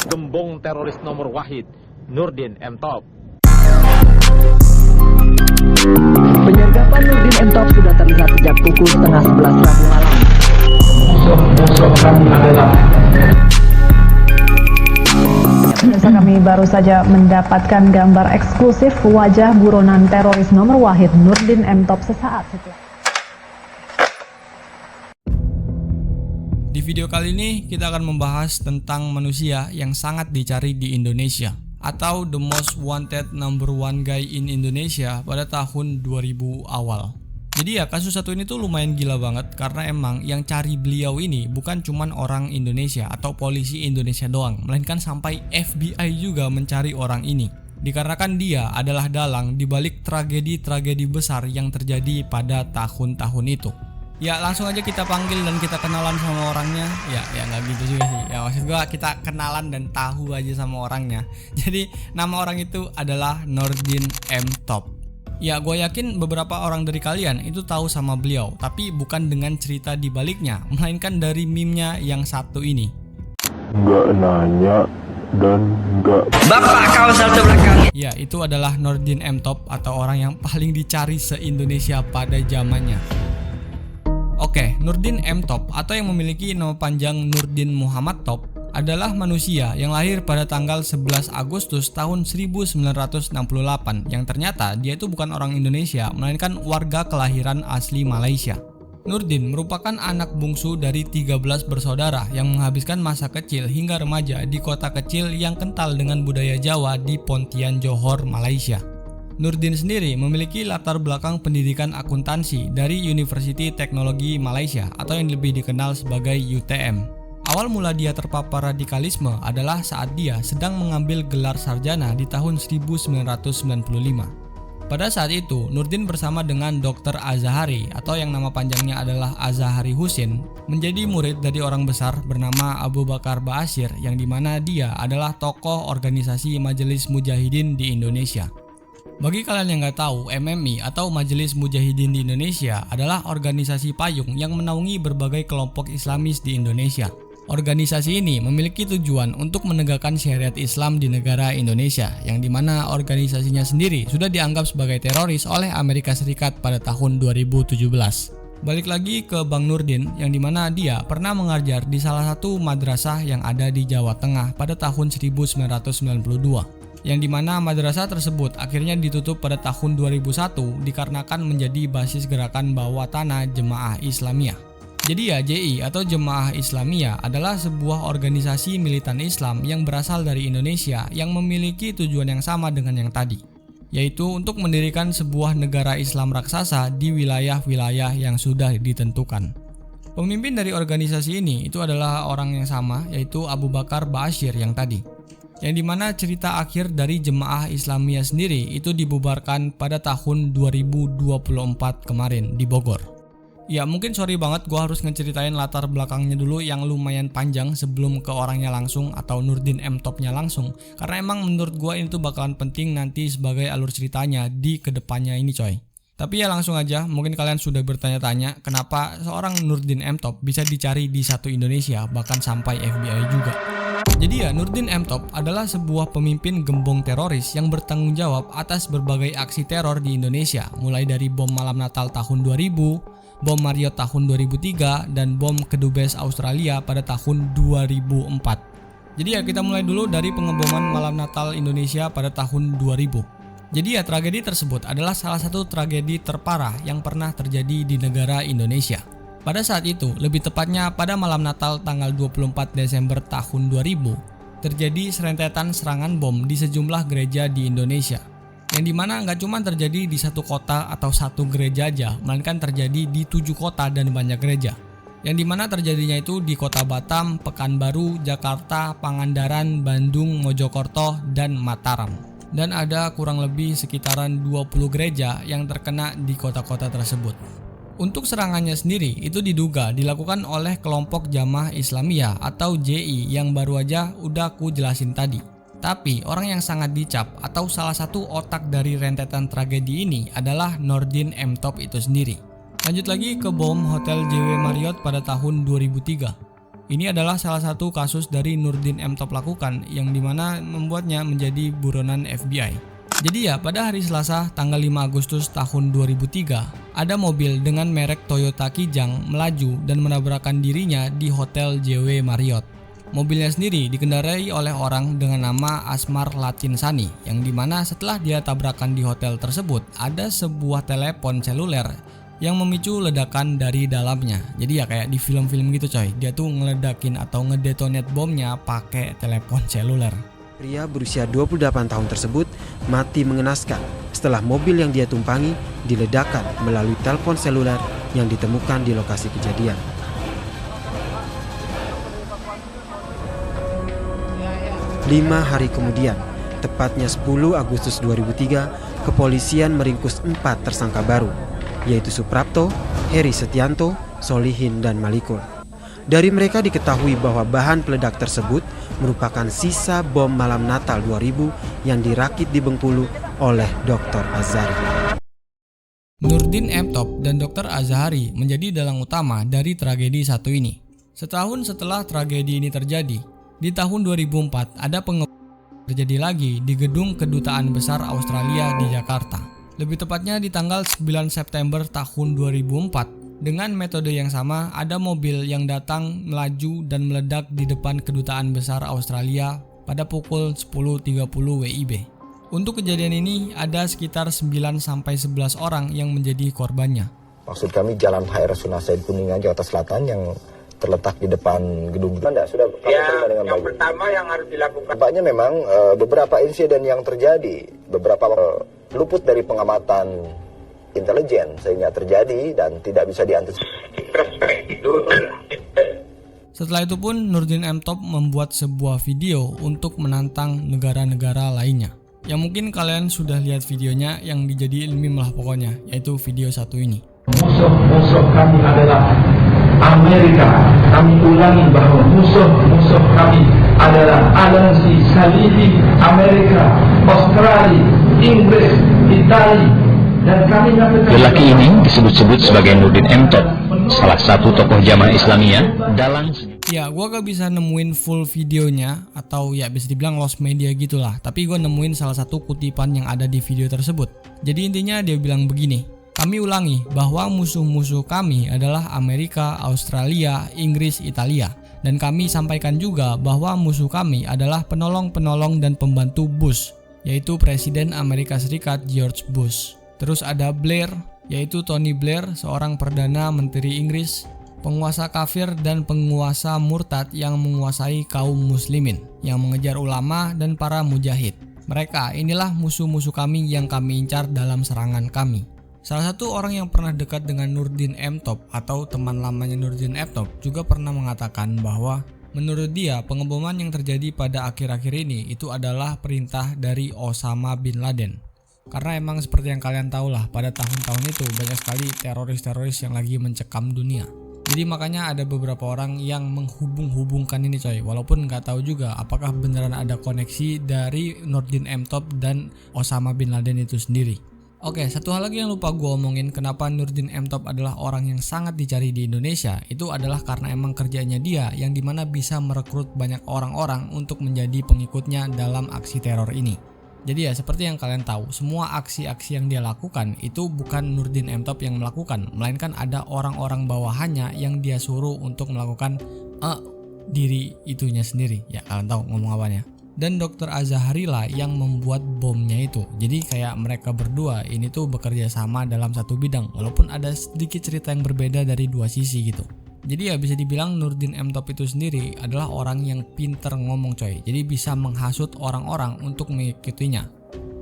gembong teroris nomor wahid, Nurdin M. Top. Penyergapan Nurdin M. Top sudah terlihat sejak pukul 10:30 Rabu malam. Pemirsa, kami baru saja mendapatkan gambar eksklusif wajah buronan teroris nomor wahid Nurdin M. Top sesaat setelah. Di video kali ini kita akan membahas tentang manusia yang sangat dicari di Indonesia atau the most wanted number one guy in Indonesia pada tahun 2000 awal. Jadi ya, kasus satu ini tuh lumayan gila banget karena emang yang cari beliau ini bukan cuman orang Indonesia atau polisi Indonesia doang, melainkan sampai FBI juga mencari orang ini. Dikarenakan dia adalah dalang dibalik tragedi-tragedi besar yang terjadi pada tahun-tahun itu. Ya, langsung aja kita panggil dan kita kenalan sama orangnya. Ya nggak gitu juga sih. Ya maksud gua kita kenalan dan tahu aja sama orangnya. Jadi nama orang itu adalah Nurdin M. Top. Ya, gue yakin beberapa orang dari kalian itu tahu sama beliau, tapi bukan dengan cerita di baliknya, melainkan dari meme-nya yang satu ini. Nggak nanya dan nggak Bapak kau salto belakang. Ya, itu adalah Nurdin M. Top atau orang yang paling dicari se-Indonesia pada zamannya. Oke, Nurdin M. Top atau yang memiliki nama panjang Nurdin Muhammad Top adalah manusia yang lahir pada tanggal 11 Agustus tahun 1968 yang ternyata dia itu bukan orang Indonesia melainkan warga kelahiran asli Malaysia. Nurdin merupakan anak bungsu dari 13 bersaudara yang menghabiskan masa kecil hingga remaja di kota kecil yang kental dengan budaya Jawa di Pontian, Johor, Malaysia. Nurdin sendiri memiliki latar belakang pendidikan akuntansi dari University Teknologi Malaysia atau yang lebih dikenal sebagai UTM. Awal mula dia terpapar radikalisme adalah saat dia sedang mengambil gelar sarjana di tahun 1995. Pada saat itu, Nurdin bersama dengan Dr. Azahari atau yang nama panjangnya adalah Azahari Husin menjadi murid dari orang besar bernama Abu Bakar Ba'asyir yang dimana dia adalah tokoh organisasi Majelis Mujahidin di Indonesia. Bagi kalian yang nggak tahu, MMI atau Majelis Mujahidin di Indonesia adalah organisasi payung yang menaungi berbagai kelompok Islamis di Indonesia. Organisasi ini memiliki tujuan untuk menegakkan syariat Islam di negara Indonesia, yang dimana organisasinya sendiri sudah dianggap sebagai teroris oleh Amerika Serikat pada tahun 2017. Balik lagi ke Bang Nurdin, yang dimana dia pernah mengajar di salah satu madrasah yang ada di Jawa Tengah pada tahun 1992. Yang dimana madrasah tersebut akhirnya ditutup pada tahun 2001 dikarenakan menjadi basis gerakan bawah tanah Jemaah Islamiyah. Jadi ya, JI atau Jemaah Islamiyah adalah sebuah organisasi militan Islam yang berasal dari Indonesia yang memiliki tujuan yang sama dengan yang tadi, yaitu untuk mendirikan sebuah negara Islam raksasa di wilayah-wilayah yang sudah ditentukan. Pemimpin dari organisasi ini itu adalah orang yang sama, yaitu Abu Bakar Ba'asyir yang tadi. Yang dimana cerita akhir dari Jemaah Islamiyah sendiri itu dibubarkan pada tahun 2024 kemarin di Bogor. Ya, mungkin sorry banget gue harus ngeceritain latar belakangnya dulu yang lumayan panjang sebelum ke orangnya langsung atau Nurdin M. Topnya langsung, karena emang menurut gue ini tuh bakalan penting nanti sebagai alur ceritanya di kedepannya ini coy. Tapi ya langsung aja, mungkin kalian sudah bertanya-tanya kenapa seorang Nurdin M. Top bisa dicari di satu Indonesia bahkan sampai FBI juga. Jadi ya, Nurdin M. Top adalah sebuah pemimpin gembong teroris yang bertanggung jawab atas berbagai aksi teror di Indonesia, mulai dari bom malam Natal tahun 2000, bom Marriott tahun 2003, dan bom Kedubes Australia pada tahun 2004. Jadi ya, kita mulai dulu dari pengeboman malam Natal Indonesia pada tahun 2000. Jadi ya, tragedi tersebut adalah salah satu tragedi terparah yang pernah terjadi di negara Indonesia. Pada saat itu, lebih tepatnya pada malam Natal tanggal 24 Desember tahun 2000, terjadi serentetan serangan bom di sejumlah gereja di Indonesia. Yang dimana nggak cuma terjadi di satu kota atau satu gereja aja, melainkan terjadi di 7 kota dan banyak gereja. Yang dimana terjadinya itu di kota Batam, Pekanbaru, Jakarta, Pangandaran, Bandung, Mojokerto, dan Mataram. Dan ada kurang lebih sekitaran 20 gereja yang terkena di kota-kota tersebut. Untuk serangannya sendiri itu diduga dilakukan oleh kelompok Jamaah Islamiyah atau JI yang baru aja udah aku jelasin tadi. Tapi orang yang sangat dicap atau salah satu otak dari rentetan tragedi ini adalah Nurdin M. Top itu sendiri. Lanjut lagi ke bom Hotel JW Marriott pada tahun 2003. Ini adalah salah satu kasus dari Nurdin M. Top lakukan yang dimana membuatnya menjadi buronan FBI. Jadi ya, pada hari Selasa tanggal 5 Agustus tahun 2003, ada mobil dengan merek Toyota Kijang melaju dan menabrakkan dirinya di Hotel JW Marriott. Mobilnya sendiri dikendarai oleh orang dengan nama Asmar Latinsani, yang dimana setelah dia tabrakan di hotel tersebut, ada sebuah telepon seluler yang memicu ledakan dari dalamnya. Jadi ya kayak di film-film gitu coy, dia tuh ngeledakin atau ngedetonate bomnya pakai telepon seluler. Pria berusia 28 tahun tersebut mati mengenaskan setelah mobil yang dia tumpangi diledakkan melalui telepon seluler yang ditemukan di lokasi kejadian. Lima hari kemudian, tepatnya 10 Agustus 2003, kepolisian meringkus 4 tersangka baru, yaitu Suprapto, Heri Setianto, Solihin, dan Malikul. Dari mereka diketahui bahwa bahan peledak tersebut merupakan sisa bom malam Natal 2000 yang dirakit di Bengkulu oleh Dr. Azhari. Nurdin M. Top dan Dr. Azhari menjadi dalang utama dari tragedi satu ini. Setahun setelah tragedi ini terjadi, di tahun 2004 ada pengepungan terjadi lagi di gedung Kedutaan Besar Australia di Jakarta. Lebih tepatnya di tanggal 9 September tahun 2004. Dengan metode yang sama, ada mobil yang datang melaju dan meledak di depan Kedutaan Besar Australia pada pukul 10.30 WIB. Untuk kejadian ini, ada sekitar 9-11 orang yang menjadi korbannya. Maksud kami Jalan HR Sunasaid Kuningan, Jakarta Selatan yang terletak di depan gedung. Sudah ya, dengan yang bagus. Pertama yang harus dilakukan. Tampaknya memang beberapa insiden yang terjadi, beberapa luput dari pengamatan intelijen sehingga terjadi dan tidak bisa diantisipasi. Setelah itu pun Nurdin M. Top membuat sebuah video untuk menantang negara-negara lainnya. Yang mungkin kalian sudah lihat videonya yang dijadiin meme lah pokoknya, yaitu video satu ini. Musuh-musuh kami adalah Amerika. Kami ulangi bahwa musuh-musuh kami adalah Aliansi Salibi, Amerika, Australia, Inggris, Italia. Lelaki ini disebut-sebut sebagai Nurdin M. Top, salah satu tokoh jamaah Islamiyah dalam. Ya, gue gak bisa nemuin full videonya atau ya bisa dibilang lost media gitulah. Tapi gue nemuin salah satu kutipan yang ada di video tersebut. Jadi intinya dia bilang begini. Kami ulangi bahwa musuh-musuh kami adalah Amerika, Australia, Inggris, Italia. Dan kami sampaikan juga bahwa musuh kami adalah penolong-penolong dan pembantu Bush, yaitu Presiden Amerika Serikat George Bush. Terus ada Blair, yaitu Tony Blair, seorang Perdana Menteri Inggris, penguasa kafir dan penguasa murtad yang menguasai kaum muslimin, yang mengejar ulama dan para mujahid. Mereka inilah musuh-musuh kami yang kami incar dalam serangan kami. Salah satu orang yang pernah dekat dengan Nurdin M. Top atau teman lamanya Nurdin M. Top juga pernah mengatakan bahwa menurut dia pengeboman yang terjadi pada akhir-akhir ini itu adalah perintah dari Osama bin Laden. Karena emang seperti yang kalian tahu lah, pada tahun-tahun itu banyak sekali teroris-teroris yang lagi mencekam dunia. Jadi makanya ada beberapa orang yang menghubung-hubungkan ini coy, walaupun nggak tahu juga apakah beneran ada koneksi dari Nurdin M. Top dan Osama bin Laden itu sendiri. Oke, satu hal lagi yang lupa gue omongin, kenapa Nurdin M. Top adalah orang yang sangat dicari di Indonesia, itu adalah karena emang kerjanya dia yang dimana bisa merekrut banyak orang-orang untuk menjadi pengikutnya dalam aksi teror ini. Jadi ya seperti yang kalian tahu, semua aksi-aksi yang dia lakukan itu bukan Nurdin M. Top yang melakukan, melainkan ada orang-orang bawahannya yang dia suruh untuk melakukan diri itunya sendiri. Ya kalian tahu ngomong apanya. Dan Dr. Azhari lah yang membuat bomnya itu. Jadi kayak mereka berdua ini tuh bekerja sama dalam satu bidang, walaupun ada sedikit cerita yang berbeda dari dua sisi gitu. Jadi ya bisa dibilang Nurdin M. Top itu sendiri adalah orang yang pinter ngomong coy. Jadi bisa menghasut orang-orang untuk mengikutinya.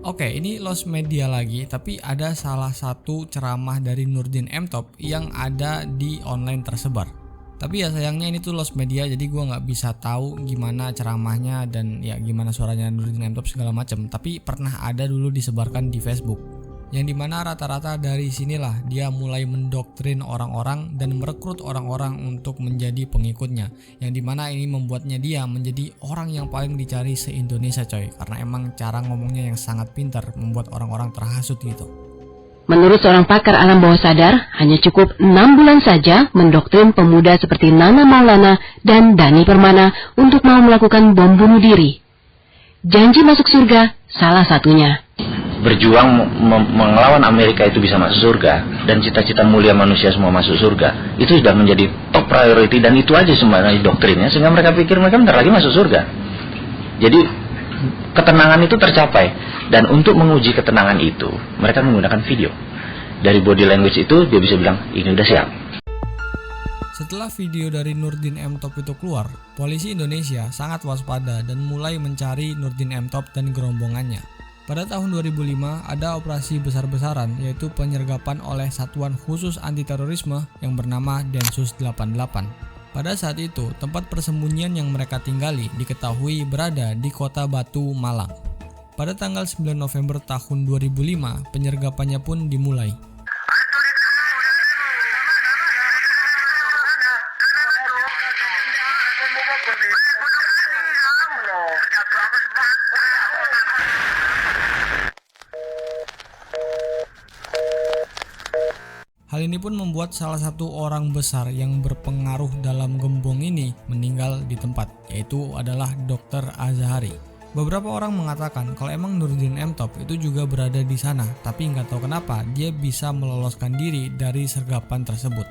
Oke, ini lost media lagi, tapi ada salah satu ceramah dari Nurdin M. Top yang ada di online tersebar. Tapi ya sayangnya ini tuh lost media, jadi gue nggak bisa tahu gimana ceramahnya dan ya gimana suaranya Nurdin M. Top segala macam. Tapi pernah ada dulu disebarkan di Facebook. Yang dimana rata-rata dari sinilah dia mulai mendoktrin orang-orang dan merekrut orang-orang untuk menjadi pengikutnya. Yang dimana ini membuatnya dia menjadi orang yang paling dicari se-Indonesia coy. Karena emang cara ngomongnya yang sangat pintar membuat orang-orang terhasut gitu. Menurut seorang pakar alam bawah sadar, hanya cukup 6 bulan saja mendoktrin pemuda seperti Nana Maulana dan Dani Permana untuk mau melakukan bom bunuh diri. Janji masuk surga, salah satunya. Berjuang melawan Amerika itu bisa masuk surga, dan cita-cita mulia manusia semua masuk surga, itu sudah menjadi top priority, dan itu aja sebenarnya doktrinnya, sehingga mereka pikir mereka bentar lagi masuk surga. Jadi ketenangan itu tercapai, dan untuk menguji ketenangan itu mereka menggunakan video. Dari body language itu dia bisa bilang ini udah siap. Setelah video dari Nurdin M. Top itu keluar, polisi Indonesia sangat waspada dan mulai mencari Nurdin M. Top dan gerombongannya. Pada tahun 2005 ada operasi besar-besaran, yaitu penyergapan oleh Satuan Khusus Anti Terorisme yang bernama Densus 88. Pada saat itu, tempat persembunyian yang mereka tinggali diketahui berada di Kota Batu, Malang. Pada tanggal 9 November tahun 2005, penyergapannya pun dimulai. Hal ini pun membuat salah satu orang besar yang berpengaruh dalam gembong ini meninggal di tempat, yaitu adalah Dr. Azhari. Beberapa orang mengatakan kalau emang Nurdin M. Top itu juga berada di sana, tapi nggak tahu kenapa dia bisa meloloskan diri dari sergapan tersebut.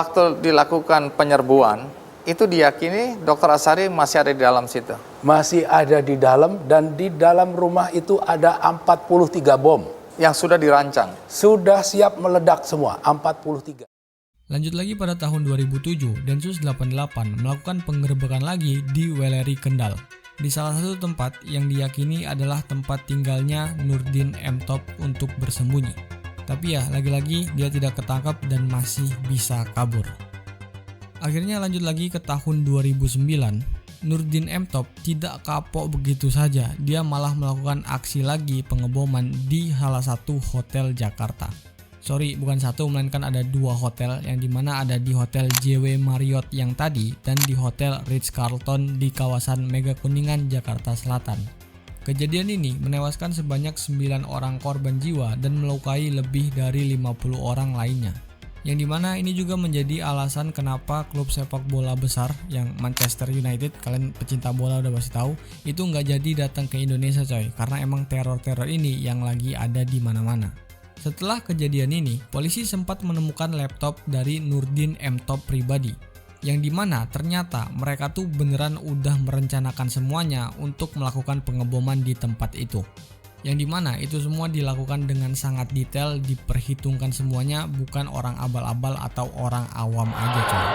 Waktu dilakukan penyerbuan, itu diyakini Dr. Azhari masih ada di dalam situ. Masih ada di dalam, dan di dalam rumah itu ada 43 bom. Yang sudah dirancang? Sudah siap meledak semua, 43. Lanjut lagi pada tahun 2007, Densus 88 melakukan penggerebekan lagi di Weleri, Kendal. Di salah satu tempat yang diyakini adalah tempat tinggalnya Nurdin M. Top untuk bersembunyi. Tapi ya, lagi-lagi dia tidak ketangkap dan masih bisa kabur. Akhirnya lanjut lagi ke tahun 2009. Nurdin M. Top tidak kapok begitu saja, dia malah melakukan aksi lagi pengeboman di salah satu hotel Jakarta. Sorry, bukan satu, melainkan ada 2 hotel, yang dimana ada di Hotel JW Marriott yang tadi dan di Hotel Ritz-Carlton di kawasan Mega Kuningan, Jakarta Selatan. Kejadian ini menewaskan sebanyak 9 orang korban jiwa dan melukai lebih dari 50 orang lainnya. Yang dimana ini juga menjadi alasan kenapa klub sepak bola besar yang Manchester United, kalian pecinta bola udah pasti tahu, itu nggak jadi datang ke Indonesia coy, karena emang teror-teror ini yang lagi ada di mana-mana. Setelah kejadian ini, polisi sempat menemukan laptop dari Nurdin M. Top pribadi, yang dimana ternyata mereka tuh beneran udah merencanakan semuanya untuk melakukan pengeboman di tempat itu. Yang dimana itu semua dilakukan dengan sangat detail, diperhitungkan semuanya, bukan orang abal-abal atau orang awam aja coy.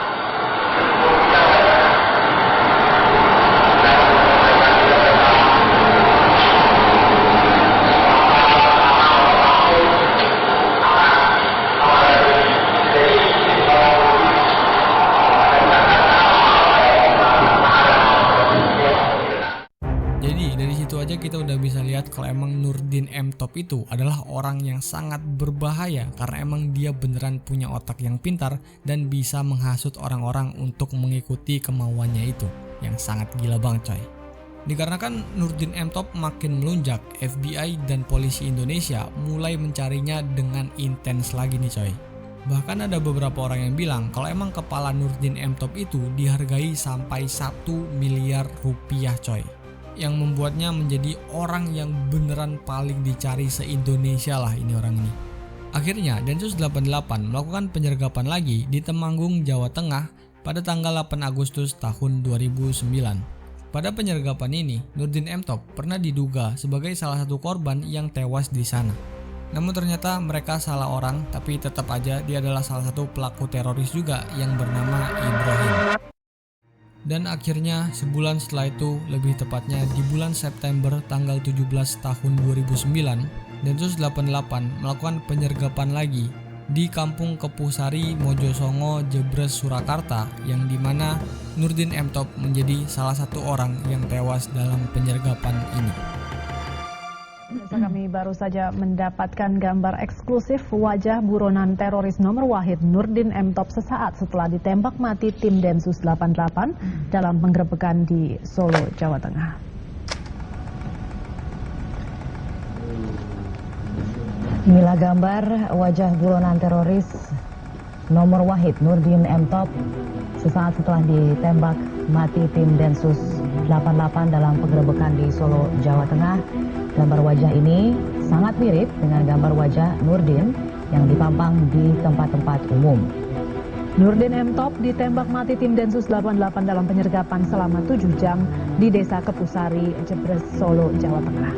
Kita udah bisa lihat kalau emang Nurdin M. Top itu adalah orang yang sangat berbahaya, karena emang dia beneran punya otak yang pintar dan bisa menghasut orang-orang untuk mengikuti kemauannya itu, yang sangat gila banget coy. Dikarenakan Nurdin M. Top makin melunjak, FBI dan polisi Indonesia mulai mencarinya dengan intens lagi nih coy. Bahkan ada beberapa orang yang bilang kalau emang kepala Nurdin M. Top itu dihargai sampai 1 miliar rupiah coy, yang membuatnya menjadi orang yang beneran paling dicari se-Indonesia lah ini orang ini. Akhirnya Densus 88 melakukan penyergapan lagi di Temanggung, Jawa Tengah pada tanggal 8 Agustus tahun 2009. Pada penyergapan ini, Nurdin M. Top pernah diduga sebagai salah satu korban yang tewas di sana. Namun ternyata mereka salah orang, tapi tetap aja dia adalah salah satu pelaku teroris juga yang bernama Ibrahim. Dan akhirnya sebulan setelah itu, lebih tepatnya di bulan September tanggal 17 tahun 2009, Densus 88 melakukan penyergapan lagi di Kampung Kepusari, Mojosongo, Jebres, Surakarta, yang dimana Nurdin M. Top menjadi salah satu orang yang tewas dalam penyergapan ini. Kami baru saja mendapatkan gambar eksklusif wajah buronan teroris nomor wahid Nurdin M. Top sesaat setelah ditembak mati tim Densus 88 dalam penggerebekan di Solo, Jawa Tengah. Inilah gambar wajah buronan teroris nomor wahid Nurdin M. Top sesaat setelah ditembak mati tim Densus 88 dalam penggerebekan di Solo, Jawa Tengah. Gambar wajah ini sangat mirip dengan gambar wajah Nurdin yang dipampang di tempat-tempat umum. Nurdin M. Top ditembak mati tim Densus 88 dalam penyergapan selama 7 jam di Desa Kepusari, Jebres, Solo, Jawa Tengah.